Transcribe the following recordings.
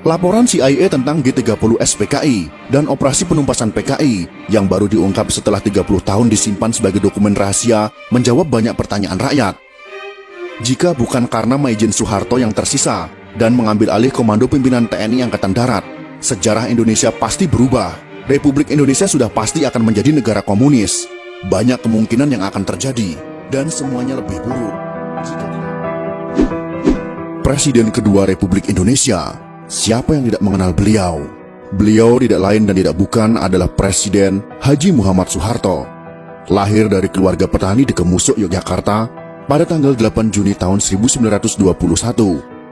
Laporan CIA tentang G30S PKI dan operasi penumpasan PKI yang baru diungkap setelah 30 tahun disimpan sebagai dokumen rahasia menjawab banyak pertanyaan rakyat. Jika bukan karena Maijen Soeharto yang tersisa dan mengambil alih komando pimpinan TNI Angkatan Darat, sejarah Indonesia pasti berubah. Republik Indonesia sudah pasti akan menjadi negara komunis. Banyak kemungkinan yang akan terjadi dan semuanya lebih buruk. Presiden kedua Republik Indonesia. Siapa yang tidak mengenal beliau? Beliau tidak lain dan tidak bukan adalah Presiden Haji Muhammad Soeharto. Lahir dari keluarga petani di Kemusuk, Yogyakarta pada tanggal 8 Juni tahun 1921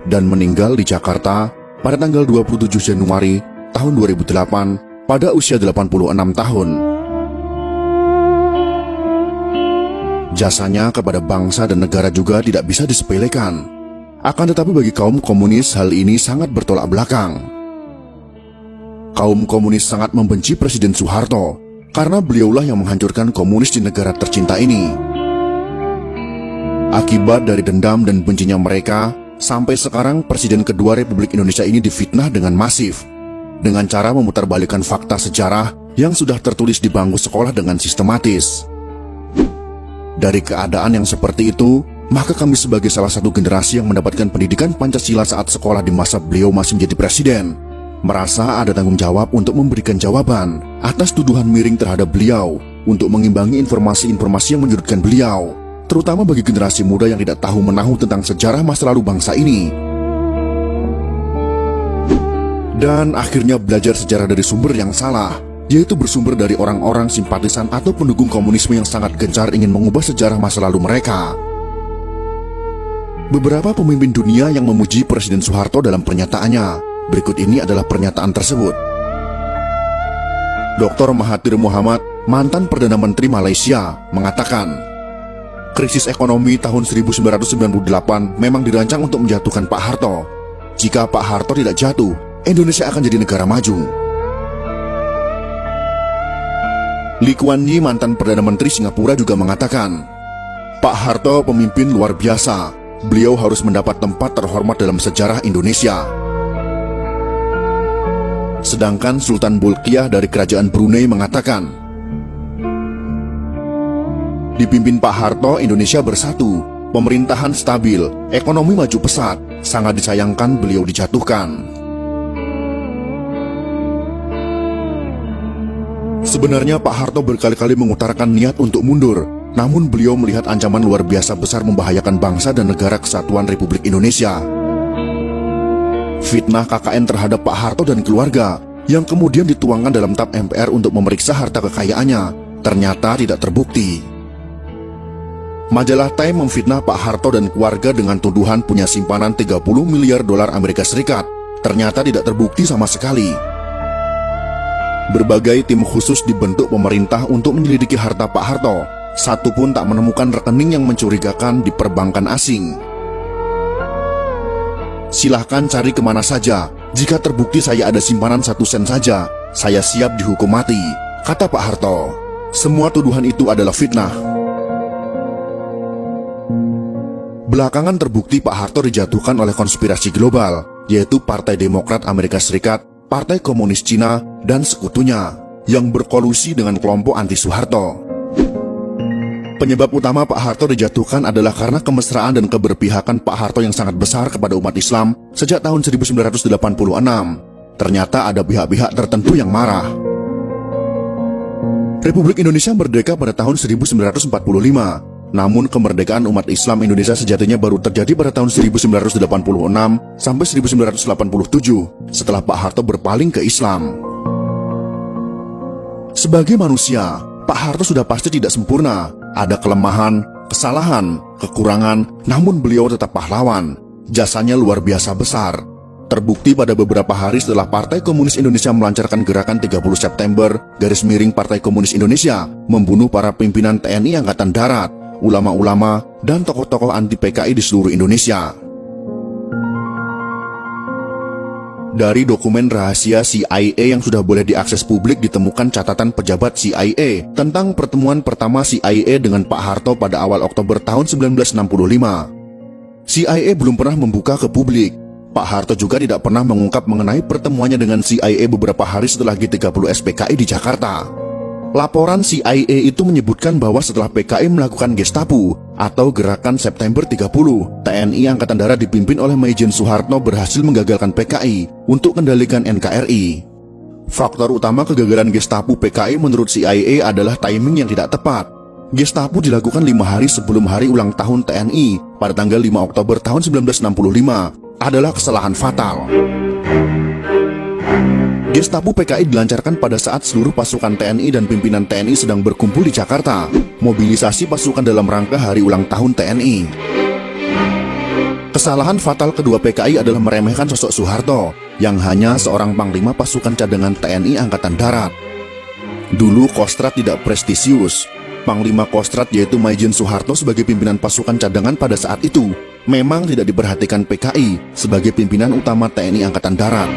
dan meninggal di Jakarta pada tanggal 27 Januari tahun 2008 pada usia 86 tahun. Jasanya kepada bangsa dan negara juga tidak bisa disepelekan. Akan tetapi bagi kaum komunis hal ini sangat bertolak belakang. Kaum komunis sangat membenci Presiden Soeharto karena beliaulah yang menghancurkan komunis di negara tercinta ini. Akibat dari dendam dan bencinya mereka, sampai sekarang Presiden kedua Republik Indonesia ini difitnah dengan masif, dengan cara memutarbalikkan fakta sejarah yang sudah tertulis di bangku sekolah dengan sistematis. Dari keadaan yang seperti itu, maka kami sebagai salah satu generasi yang mendapatkan pendidikan Pancasila saat sekolah di masa beliau masih menjadi presiden, merasa ada tanggung jawab untuk memberikan jawaban atas tuduhan miring terhadap beliau, untuk mengimbangi informasi-informasi yang menyudutkan beliau, terutama bagi generasi muda yang tidak tahu menahu tentang sejarah masa lalu bangsa ini. Dan akhirnya belajar sejarah dari sumber yang salah, yaitu bersumber dari orang-orang simpatisan atau pendukung komunisme yang sangat gencar ingin mengubah sejarah masa lalu mereka. Beberapa pemimpin dunia yang memuji Presiden Soeharto dalam pernyataannya. Berikut ini adalah pernyataan tersebut. Dr. Mahathir Mohamad, mantan Perdana Menteri Malaysia, mengatakan, krisis ekonomi tahun 1998 memang dirancang untuk menjatuhkan Pak Harto. Jika Pak Harto tidak jatuh, Indonesia akan jadi negara maju. Lee Kuan Yew, mantan Perdana Menteri Singapura, juga mengatakan, Pak Harto pemimpin luar biasa. Beliau harus mendapat tempat terhormat dalam sejarah Indonesia. Sedangkan Sultan Bolkiah dari Kerajaan Brunei mengatakan, dipimpin Pak Harto, Indonesia bersatu, pemerintahan stabil, ekonomi maju pesat, sangat disayangkan beliau dijatuhkan. Sebenarnya Pak Harto berkali-kali mengutarakan niat untuk mundur, namun beliau melihat ancaman luar biasa besar membahayakan bangsa dan negara kesatuan Republik Indonesia. Fitnah KKN terhadap Pak Harto dan keluarga yang kemudian dituangkan dalam TAP MPR untuk memeriksa harta kekayaannya ternyata tidak terbukti. Majalah Time memfitnah Pak Harto dan keluarga dengan tuduhan punya simpanan 30 miliar dolar Amerika Serikat. Ternyata tidak terbukti sama sekali. Berbagai tim khusus dibentuk pemerintah untuk menyelidiki harta Pak Harto. Satu pun tak menemukan rekening yang mencurigakan di perbankan asing. Silahkan cari kemana saja. Jika terbukti saya ada simpanan 1 sen saja, saya siap dihukum mati, kata Pak Harto. Semua tuduhan itu adalah fitnah. Belakangan terbukti Pak Harto dijatuhkan oleh konspirasi global, yaitu Partai Demokrat Amerika Serikat, Partai Komunis Cina, dan sekutunya, yang berkolusi dengan kelompok anti-Soeharto. Penyebab utama Pak Harto dijatuhkan adalah karena kemesraan dan keberpihakan Pak Harto yang sangat besar kepada umat Islam sejak tahun 1986. Ternyata ada pihak-pihak tertentu yang marah. Republik Indonesia merdeka pada tahun 1945. Namun kemerdekaan umat Islam Indonesia sejatinya baru terjadi pada tahun 1986 sampai 1987 setelah Pak Harto berpaling ke Islam. Sebagai manusia, Pak Harto sudah pasti tidak sempurna. Ada kelemahan, kesalahan, kekurangan, namun beliau tetap pahlawan. Jasanya luar biasa besar. Terbukti pada beberapa hari setelah Partai Komunis Indonesia melancarkan gerakan 30 September, Partai Komunis Indonesia, membunuh para pimpinan TNI Angkatan Darat, ulama-ulama, dan tokoh-tokoh anti PKI di seluruh Indonesia. Dari dokumen rahasia CIA yang sudah boleh diakses publik ditemukan catatan pejabat CIA tentang pertemuan pertama CIA dengan Pak Harto pada awal Oktober tahun 1965. CIA belum pernah membuka ke publik. Pak Harto juga tidak pernah mengungkap mengenai pertemuannya dengan CIA beberapa hari setelah G30 SPKI di Jakarta. Laporan CIA itu menyebutkan bahwa setelah PKI melakukan Gestapo atau Gerakan September 30, TNI Angkatan Darat dipimpin oleh Maijen Soeharto berhasil menggagalkan PKI untuk kendalikan NKRI. Faktor utama kegagalan Gestapo PKI menurut CIA adalah timing yang tidak tepat. Gestapo dilakukan 5 hari sebelum hari ulang tahun TNI pada tanggal 5 Oktober tahun 1965 adalah kesalahan fatal. Gestapo PKI dilancarkan pada saat seluruh pasukan TNI dan pimpinan TNI sedang berkumpul di Jakarta, mobilisasi pasukan dalam rangka hari ulang tahun TNI. Kesalahan fatal kedua PKI adalah meremehkan sosok Soeharto, yang hanya seorang panglima pasukan cadangan TNI Angkatan Darat. Dulu Kostrad tidak prestisius. Panglima Kostrad yaitu Maijen Soeharto sebagai pimpinan pasukan cadangan pada saat itu memang tidak diperhatikan PKI sebagai pimpinan utama TNI Angkatan Darat.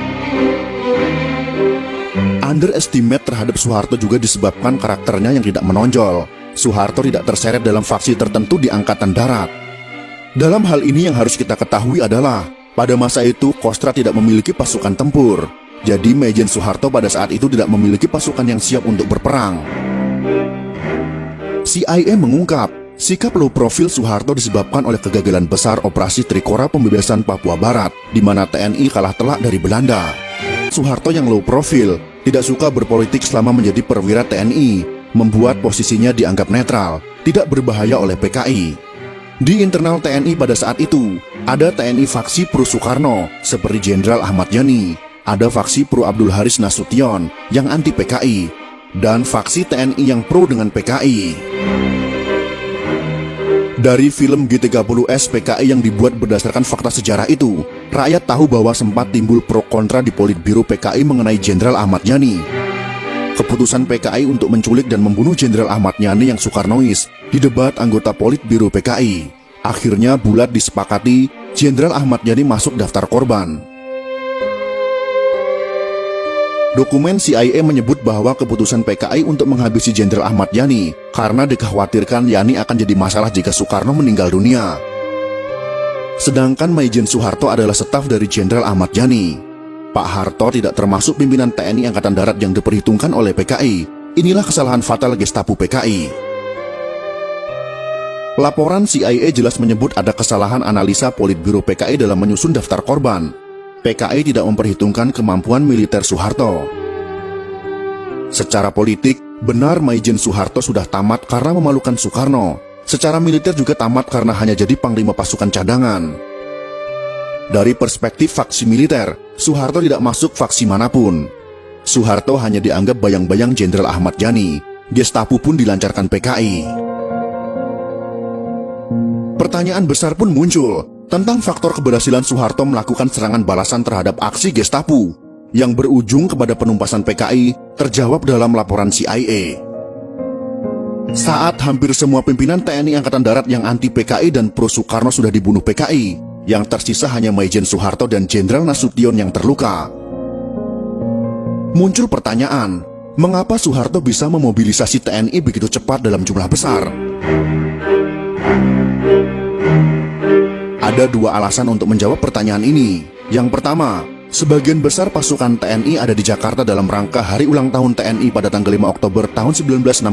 Underestimate terhadap Soeharto juga disebabkan karakternya yang tidak menonjol. Soeharto tidak terseret dalam faksi tertentu di Angkatan Darat. Dalam hal ini yang harus kita ketahui adalah, pada masa itu Kostrad tidak memiliki pasukan tempur. Jadi Maijen Soeharto pada saat itu tidak memiliki pasukan yang siap untuk berperang. CIA mengungkap, sikap low profil Soeharto disebabkan oleh kegagalan besar operasi Trikora pembebasan Papua Barat, di mana TNI kalah telak dari Belanda. Soeharto yang low profil, tidak suka berpolitik selama menjadi perwira TNI, membuat posisinya dianggap netral, tidak berbahaya oleh PKI. Di internal TNI pada saat itu, ada TNI faksi pro Soekarno, seperti Jenderal Ahmad Yani, ada faksi pro Abdul Haris Nasution, yang anti PKI, dan faksi TNI yang pro dengan PKI. Dari film G30S PKI yang dibuat berdasarkan fakta sejarah itu, rakyat tahu bahwa sempat timbul pro kontra di Politbiro PKI mengenai Jenderal Ahmad Yani. Keputusan PKI untuk menculik dan membunuh Jenderal Ahmad Yani yang Soekarnois didebat anggota Politbiro PKI. Akhirnya bulat disepakati Jenderal Ahmad Yani masuk daftar korban. Dokumen CIA menyebut bahwa keputusan PKI untuk menghabisi Jenderal Ahmad Yani karena dikhawatirkan Yani akan jadi masalah jika Soekarno meninggal dunia. Sedangkan Maijen Soeharto adalah staf dari Jenderal Ahmad Yani. Pak Harto tidak termasuk pimpinan TNI Angkatan Darat yang diperhitungkan oleh PKI. Inilah kesalahan fatal Gestapo PKI. Laporan CIA jelas menyebut ada kesalahan analisa Politbiro PKI dalam menyusun daftar korban. PKI tidak memperhitungkan kemampuan militer Soeharto. Secara politik, benar Maijen Soeharto sudah tamat karena memalukan Soekarno. Secara militer juga tamat karena hanya jadi panglima pasukan cadangan. Dari perspektif faksi militer, Soeharto tidak masuk faksi manapun. Soeharto hanya dianggap bayang-bayang Jenderal Ahmad Yani. Gestapo pun dilancarkan PKI. Pertanyaan besar pun muncul tentang faktor keberhasilan Soeharto melakukan serangan balasan terhadap aksi Gestapo yang berujung kepada penumpasan PKI terjawab dalam laporan CIA. Saat hampir semua pimpinan TNI Angkatan Darat yang anti PKI dan pro Soekarno sudah dibunuh PKI, yang tersisa hanya Maijen Soeharto dan Jenderal Nasution yang terluka. Muncul pertanyaan, mengapa Soeharto bisa memobilisasi TNI begitu cepat dalam jumlah besar? Ada dua alasan untuk menjawab pertanyaan ini. Yang pertama, sebagian besar pasukan TNI ada di Jakarta dalam rangka hari ulang tahun TNI pada tanggal 5 Oktober tahun 1965.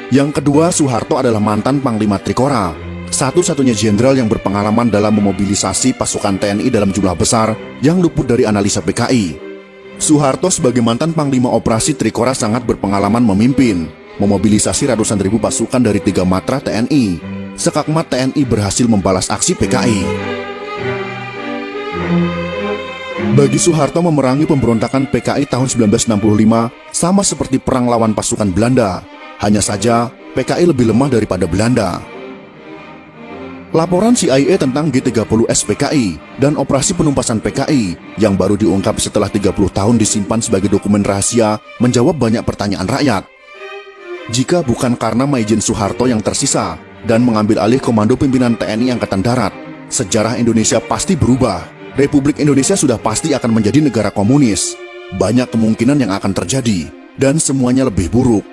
Yang kedua, Soeharto adalah mantan Panglima Trikora, satu-satunya jenderal yang berpengalaman dalam memobilisasi pasukan TNI dalam jumlah besar yang luput dari analisa PKI. Soeharto sebagai mantan Panglima Operasi Trikora sangat berpengalaman memimpin, memobilisasi ratusan ribu pasukan dari 3 matra TNI. Sekakmat TNI berhasil membalas aksi PKI. Bagi Soeharto memerangi pemberontakan PKI tahun 1965 sama seperti perang lawan pasukan Belanda. Hanya saja PKI lebih lemah daripada Belanda. Laporan CIA tentang G30S PKI dan operasi penumpasan PKI yang baru diungkap setelah 30 tahun disimpan sebagai dokumen rahasia menjawab banyak pertanyaan rakyat. Jika bukan karena Maijen Soeharto yang tersisa dan mengambil alih komando pimpinan TNI Angkatan Darat, sejarah Indonesia pasti berubah. Republik Indonesia sudah pasti akan menjadi negara komunis. Banyak kemungkinan yang akan terjadi, dan semuanya lebih buruk.